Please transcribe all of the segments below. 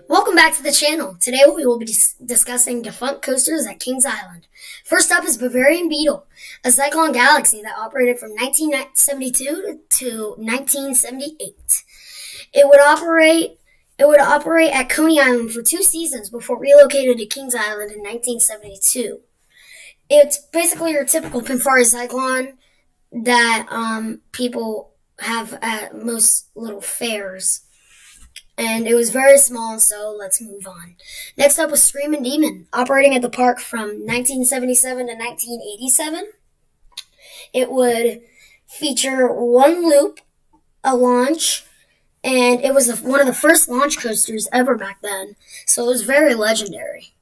Welcome back to the channel. Today we will be discussing defunct coasters at Kings Island. First up is Bavarian Beetle, a Cyclone Galaxy that operated from 1972 to 1978. It would operate at Coney Island for 2 seasons before relocated to Kings Island in 1972. It's basically your typical Pinfari Cyclone that people have at most little fairs. And it was very small, so let's move on. Next up was Screamin' Demon, operating at the park from 1977 to 1987. It would feature one loop, a launch, and it was one of the first launch coasters ever back then, so it was very legendary.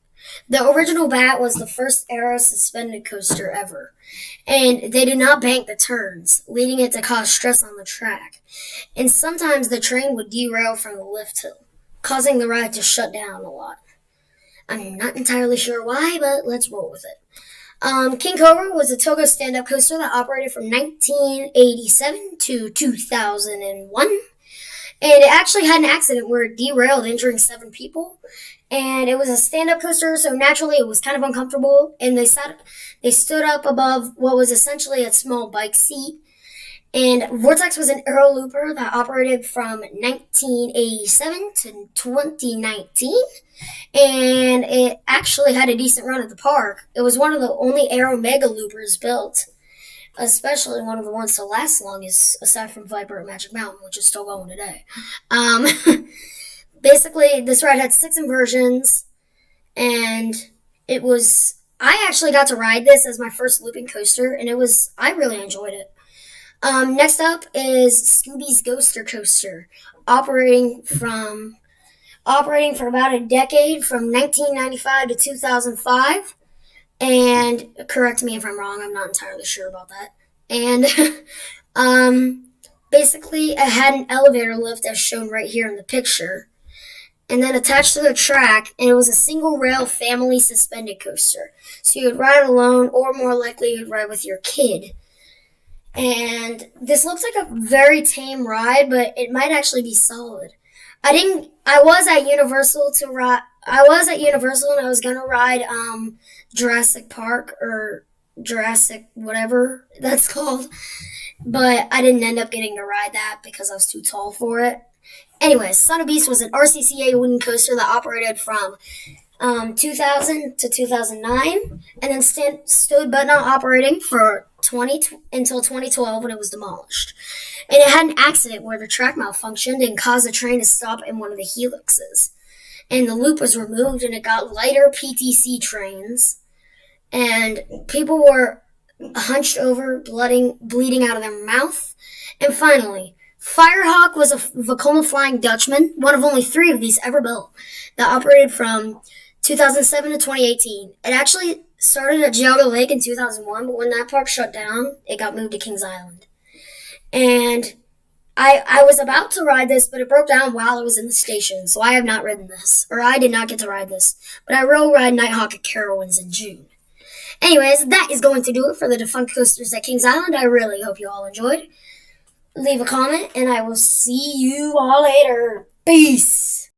The original bat was the first aero suspended coaster ever, and they did not bank the turns, leading it to cause stress on the track. And sometimes the train would derail from the lift hill, causing the ride to shut down a lot. I'm not entirely sure why, but let's roll with it. King Cobra was a Togo stand-up coaster that operated from 1987 to 2001. And it actually had an accident where it derailed, injuring 7 people. And it was a stand-up coaster, so naturally it was kind of uncomfortable. And they stood up above what was essentially a small bike seat. And Vortex was an aero looper that operated from 1987 to 2019. And it actually had a decent run at the park. It was one of the only aero mega loopers built, especially one of the ones to last longest, aside from Viper at Magic Mountain, which is still going today. Basically, this ride had 6 inversions, and I actually got to ride this as my first looping coaster, and I really enjoyed it. Next up is Scooby's Ghoster Coaster, operating for about a decade, from 1995 to 2005. And correct me if I'm wrong, I'm not entirely sure about that. And basically, it had an elevator lift as shown right here in the picture, and then attached to the track, and it was a single rail family suspended coaster. So you would ride alone, or more likely you'd ride with your kid. And this looks like a very tame ride, but it might actually be solid. I was at Universal and I was gonna ride Jurassic Park, or Jurassic whatever that's called, but I didn't end up getting to ride that because I was too tall for it. Anyways, Son of Beast was an RCCA wooden coaster that operated from 2000 to 2009, and then stood but not operating for until 2012 when it was demolished. And it had an accident where the track malfunctioned and caused the train to stop in one of the helixes. And the loop was removed, and it got lighter PTC trains, and people were hunched over, bleeding out of their mouth. And finally, Firehawk was a Vekoma Flying Dutchman, one of only 3 of these ever built, that operated from 2007 to 2018. It actually started at Geauga Lake in 2001, but when that park shut down, it got moved to Kings Island. And I was about to ride this, but it broke down while I was in the station, so I have not ridden this. Or I did not get to ride this. But I will ride Nighthawk at Carowinds in June. Anyways, that is going to do it for the defunct coasters at Kings Island. I really hope you all enjoyed. Leave a comment, and I will see you all later. Peace!